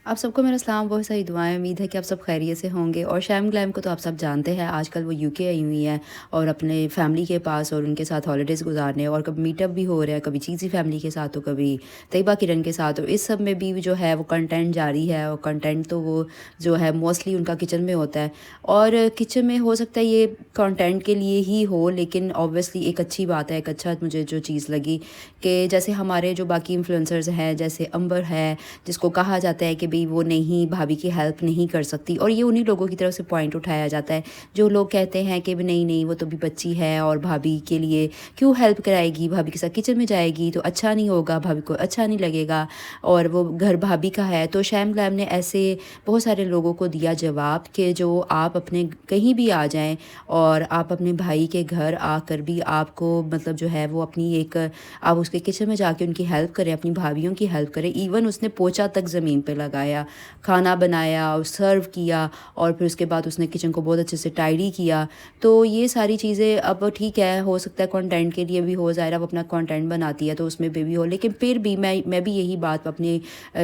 आप सबको मेरा सलाम, बहुत सारी दुआएं। उम्मीद है कि आप सब खैरियत से होंगे। और शैम ग्लैम को तो आप सब जानते हैं, आजकल वो यूके आई हुई हैं और अपने फैमिली के पास और उनके साथ हॉलीडेज़ गुजारने, और कभी मीटअप भी हो रहा है, कभी चीज़ी फैमिली के साथ, तो कभी तैयबा किरण के साथ। और इस सब में भी जो है वो कंटेंट जारी है, और कंटेंट तो वो जो है मोस्टली उनका किचन में होता है। और किचन में हो सकता है ये कंटेंट के लिए ही हो, लेकिन ऑब्वियसली एक अच्छी बात है। एक अच्छा मुझे जो चीज़ लगी कि जैसे हमारे जो बाकी इन्फ्लुएंसर्स हैं, जैसे अंबर है, जिसको कहा जाता है कि भाई वो नहीं, भाभी की हेल्प नहीं कर सकती, और ये उन्हीं लोगों की तरफ से पॉइंट उठाया जाता है जो लोग कहते हैं कि नहीं नहीं, वो तो भी बच्ची है और भाभी के लिए क्यों हेल्प कराएगी, भाभी के साथ किचन में जाएगी तो अच्छा नहीं होगा, भाभी को अच्छा नहीं लगेगा, और वो घर भाभी का है। तो शैम ग्लैम ने ऐसे बहुत सारे लोगों को दिया जवाब कि जो आप अपने कहीं भी आ जाएं और आप अपने भाई के घर आकर भी आपको मतलब जो है वो अपनी एक आप उसके किचन में जाके उनकी हेल्प करें, अपनी भाभीयों की हेल्प करें। इवन उसने पोछा तक ज़मीन पे लगाया, खाना बनाया और सर्व किया, और फिर उसके बाद उसने किचन को बहुत अच्छे से टाइडी किया। तो ये सारी चीज़ें अब ठीक है, हो सकता है कंटेंट के लिए भी हो, ज़ाहिर अब अपना कंटेंट बनाती है तो उसमें भी हो, लेकिन फिर भी मैं भी यही बात अपने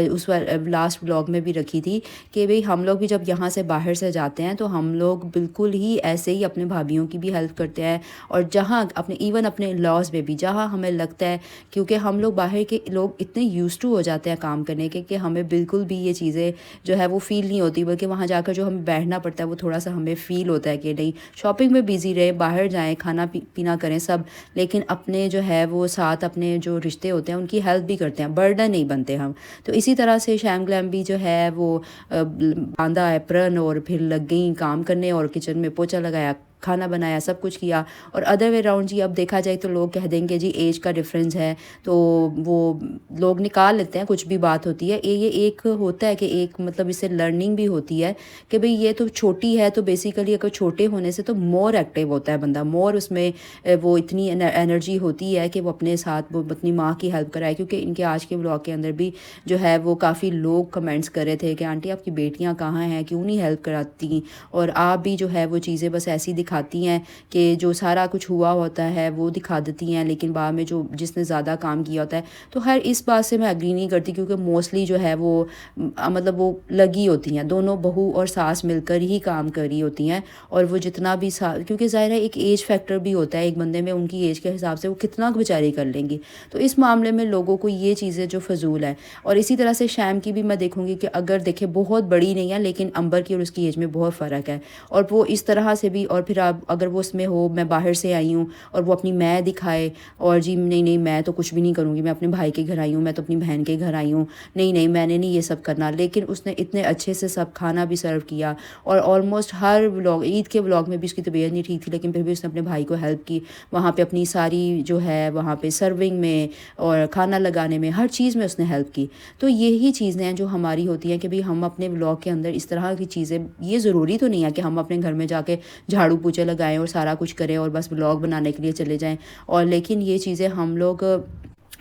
उस लास्ट व्लॉग में भी रखी थी कि भाई हम लोग भी जब यहाँ से बाहर से जाते हैं तो हम लोग बिल्कुल ही ऐसे ही अपने भाभीयों की भी हेल्प करते हैं। और जहाँ अपने इवन अपने लॉज में भी जहाँ हमें लगता है, क्योंकि हम लोग बाहर के लोग इतने यूज्ड टू हो जाते हैं काम करने के कि हमें बिल्कुल भी ये चीज़ें जो है वो फ़ील नहीं होती, बल्कि वहाँ जाकर जो हमें बैठना पड़ता है वो थोड़ा सा हमें फ़ील होता है कि नहीं, शॉपिंग में बिज़ी रहे, बाहर जाएं, खाना पीना करें सब, लेकिन अपने जो है वो साथ अपने जो रिश्ते होते हैं उनकी हेल्प भी करते हैं, बर्डन नहीं बनते हम। तो इसी तरह से शैम ग्लैम भी जो है वो बांधा एप्रन और फिर लग गई काम करने, और किचन में पोछा लगाया, खाना बनाया, सब कुछ किया। और अदर वे राउंड जी अब देखा जाए तो लोग कह देंगे जी एज का डिफरेंस है, तो वो लोग निकाल लेते हैं, कुछ भी बात होती है। ये एक होता है कि एक मतलब इससे लर्निंग भी होती है कि भाई ये तो छोटी है, तो बेसिकली अगर छोटे होने से तो मोर एक्टिव होता है बंदा, मोर उसमें वो इतनी एनर्जी होती है कि वो अपने साथ वो अपनी माँ की हेल्प कराए। क्योंकि इनके आज के ब्लॉग के अंदर भी जो है वो काफ़ी लोग कमेंट्स कर रहे थे कि आंटी आपकी बेटियाँ कहाँ हैं, क्यों नहीं हेल्प कराती, और आप भी जो है वो चीज़ें बस ऐसी दिखाती हैं कि जो सारा कुछ हुआ होता है वो दिखा देती हैं, लेकिन बाद में जो जिसने ज़्यादा काम किया होता है। तो हर इस बात से मैं एग्री नहीं करती, क्योंकि मोस्टली जो है वो मतलब वो लगी होती हैं, दोनों बहू और सास मिलकर ही काम कर रही होती हैं। और वो जितना भी क्योंकि ज़ाहिर है एक एज फैक्टर भी होता है एक बंदे में, उनकी एज के हिसाब से वो कितना बेचारी कर लेंगी। तो इस मामले में लोगों को ये चीज़ें जो फजूल है। और इसी तरह से शैम की भी मैं देखूँगी कि अगर देखें बहुत बड़ी नहीं है, लेकिन अंबर की और उसकी एज में बहुत फ़र्क है, और वो इस तरह से भी, और फिर आप अगर वो उसमें हो मैं बाहर से आई हूँ और वो अपनी मैं दिखाए, और जी नहीं नहीं मैं तो कुछ भी नहीं करूँगी, मैं अपने भाई के घर आई हूँ, मैं तो अपनी बहन के घर आई हूँ, नहीं नहीं मैंने नहीं ये सब करना, लेकिन उसने इतने अच्छे से सब खाना भी सर्व किया। और ऑलमोस्ट हर व्लॉग, ईद के व्लॉग में भी उसकी तबीयत नहीं ठीक थी, लेकिन फिर भी उसने अपने भाई को हेल्प की वहाँ पे, अपनी सारी जो है वहाँ पे सर्विंग में और खाना लगाने में, हर चीज़ में उसने हेल्प की। तो यही चीज़ें हैं जो हमारी होती हैं कि भाई हम अपने व्लॉग के अंदर इस तरह की चीज़ें, ये ज़रूरी तो नहीं है कि हम अपने घर में जाके झाड़ू पोछे लगाएं और सारा कुछ करें और बस व्लॉग बनाने के लिए चले जाएं। और लेकिन ये चीज़ें हम लोग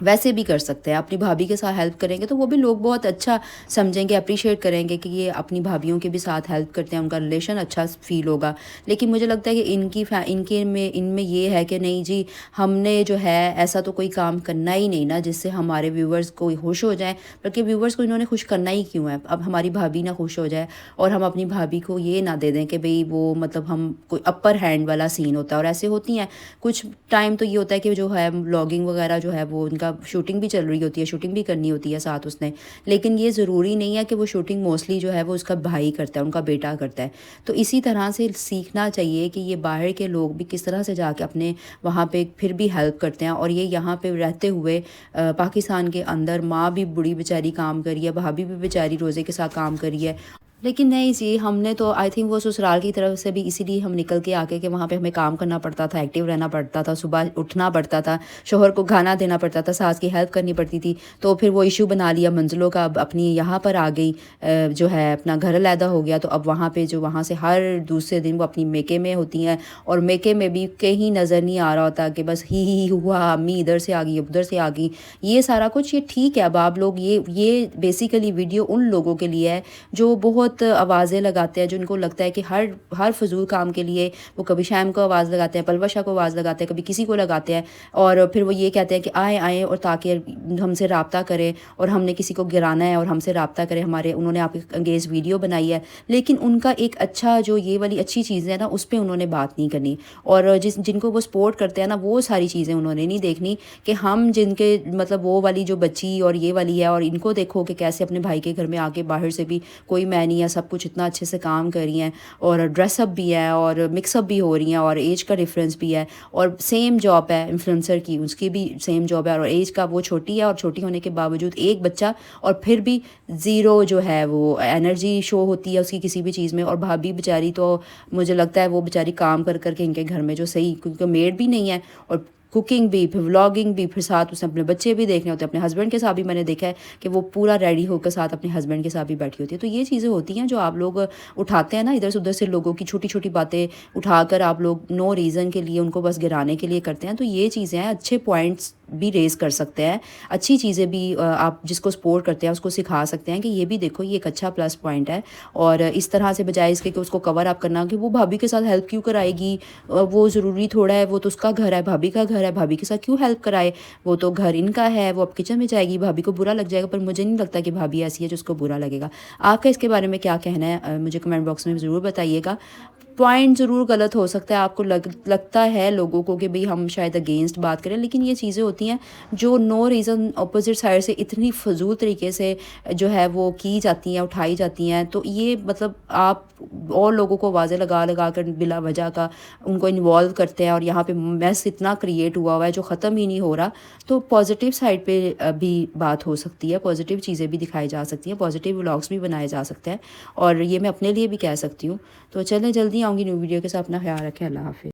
वैसे भी कर सकते हैं, अपनी भाभी के साथ हेल्प करेंगे तो वो भी लोग बहुत अच्छा समझेंगे, अप्रिशिएट करेंगे कि ये अपनी भाभीयों के भी साथ हेल्प करते हैं, उनका रिलेशन अच्छा फील होगा। लेकिन मुझे लगता है कि इनमें ये है कि नहीं जी, हमने जो है ऐसा तो कोई काम करना ही नहीं ना जिससे हमारे व्यूवर्स को खुश हो जाए, बल्कि व्यूवर्स को इन्होंने खुश करना ही क्यों है। अब हमारी भाभी ना खुश हो जाए और हम अपनी भाभी को ये ना दे दें कि भाई वो मतलब हम कोई अपर हैंड वाला सीन होता है। और ऐसे होती हैं कुछ टाइम तो ये होता है कि जो है व्लॉगिंग वगैरह जो है वो उनका शूटिंग भी चल रही होती है, शूटिंग भी करनी होती है साथ उसने, लेकिन ये ज़रूरी नहीं है कि वो शूटिंग मोस्टली जो है वो उसका भाई करता है, उनका बेटा करता है। तो इसी तरह से सीखना चाहिए कि ये बाहर के लोग भी किस तरह से जाके अपने वहाँ पे फिर भी हेल्प करते हैं, और ये यहाँ पे रहते हुए पाकिस्तान के अंदर माँ भी बूढ़ी बेचारी काम करी है, भाभी भी बेचारी रोज़े के साथ काम करी है। लेकिन नहीं जी, हमने तो आई थिंक वो ससुराल की तरफ से भी इसीलिए हम निकल के आके कि वहाँ पे हमें काम करना पड़ता था, एक्टिव रहना पड़ता था, सुबह उठना पड़ता था, शोहर को खाना देना पड़ता था, सास की हेल्प करनी पड़ती थी। तो फिर वो इशू बना लिया मंजिलों का, अब अपनी यहाँ पर आ गई, जो है अपना घर अलहदा हो गया। तो अब वहाँ पे जो वहाँ से हर दूसरे दिन वो अपनी मेके में होती हैं, और मेके में भी कहीं नज़र नहीं आ रहा होता कि बस ही हुआ, अम्मी इधर से आ गई, उधर से आ गई, ये सारा कुछ। ये ठीक है, अब आप लोग ये बेसिकली वीडियो उन लोगों के लिए है जो बहुत بہت آوازیں لگاتے ہیں، جن کو لگتا ہے کہ ہر فضول کام کے لیے وہ کبھی شیم کو آواز لگاتے ہیں، پلوشا کو آواز لگاتے ہیں، کبھی کسی کو لگاتے ہیں، اور پھر وہ یہ کہتے ہیں کہ آئیں اور تاکہ ہم سے رابطہ کریں، اور ہم نے کسی کو گرانا ہے اور ہم سے رابطہ کریں، انہوں نے آپ کے انگیز ویڈیو بنائی ہے، لیکن ان کا ایک اچھا جو یہ والی اچھی چیزیں ہیں نا اس پہ انہوں نے بات نہیں کرنی، اور جن کو وہ سپورٹ کرتے ہیں نا وہ ساری چیزیں انہوں نے نہیں دیکھنی کہ ہم جن کے مطلب وہ والی جو بچی اور یہ والی ہے، اور ان کو دیکھو کہ کیسے اپنے بھائی کے گھر میں آ کے باہر سے بھی کوئی میں نہیں ہے، سب کچھ اتنا اچھے سے کام کر رہی ہیں، اور ڈریس اپ بھی ہے اور مکس اپ بھی ہو رہی ہیں، اور ایج کا ڈفرینس بھی ہے، اور سیم جاب ہے انفلوئنسر کی، اس کی بھی سیم جاب ہے، اور ایج کا وہ چھوٹی ہے، اور چھوٹی ہونے کے باوجود ایک بچہ، اور پھر بھی زیرو جو ہے وہ انرجی شو ہوتی ہے اس کی کسی بھی چیز میں، اور بھابھی بیچاری تو مجھے لگتا ہے وہ بیچاری کام کر کر کے ان کے گھر میں جو صحیح، کیونکہ میڈ بھی نہیں ہے، اور کوکنگ بھی، پھر ولاگنگ بھی، پھر ساتھ اس نے اپنے بچے بھی دیکھنے ہوتے ہیں، اپنے ہسبینڈ کے ساتھ بھی میں نے دیکھا ہے کہ وہ پورا ریڈی ہو کر ساتھ اپنے ہسبینڈ کے ساتھ بھی بیٹھی ہوتی ہے۔ تو یہ چیزیں ہوتی ہیں جو آپ لوگ اٹھاتے ہیں نا ادھر سے ادھر سے، لوگوں کی چھوٹی چھوٹی باتیں اٹھا کر آپ لوگ نو ریزن کے لیے ان کو بس گرانے کے لیے کرتے ہیں، تو یہ چیزیں ہیں، اچھے پوائنٹس بھی ریز کر سکتے ہیں، اچھی چیزیں بھی آپ جس کو سپورٹ کرتے ہیں اس کو سکھا سکتے ہیں کہ یہ بھی دیکھو یہ ایک اچھا پلس پوائنٹ ہے، اور اس طرح سے بجائے اس کے کہ اس کو کور اپ کرنا کہ وہ بھابھی کے ساتھ ہیلپ کیوں کرائے گی، وہ ضروری تھوڑا ہے، وہ تو اس کا گھر ہے، بھابھی کا گھر ہے، بھابھی کے ساتھ کیوں ہیلپ کرائے، وہ تو گھر ان کا ہے، وہ اب کچن میں جائے گی، بھابھی کو برا لگ جائے گا، پر مجھے نہیں لگتا کہ بھابھی ایسی ہے جو اس کو برا لگے گا۔ آپ کا اس کے بارے میں کیا کہنا ہے مجھے کمنٹ باکس میں ضرور بتائیے گا۔ پوائنٹ ضرور غلط ہو سکتا ہے، آپ کو لگتا ہے لوگوں کو کہ بھئی ہم شاید اگینسٹ بات کریں، لیکن یہ چیزیں ہوتی ہیں جو نو ریزن اپوزٹ سائڈ سے اتنی فضول طریقے سے جو ہے وہ کی جاتی ہیں، اٹھائی جاتی ہیں، تو یہ مطلب آپ اور لوگوں کو واضح لگا لگا کر بلا وجہ کا ان کو انوالو کرتے ہیں، اور یہاں پہ میس اتنا کریٹ ہوا ہے جو ختم ہی نہیں ہو رہا۔ تو پازیٹیو سائڈ پہ بھی بات ہو سکتی ہے، پازیٹیو چیزیں بھی دکھائی جا سکتی ہیں، پازیٹیو ولاگس بھی بنائے جا سکتے ہیں، اور یہ میں اپنے لیے بھی کہہ سکتی ہوں۔ تو چلیں جلدی آؤں گی نیو ویڈیو کے ساتھ، اپنا خیال رکھیں، اللہ حافظ۔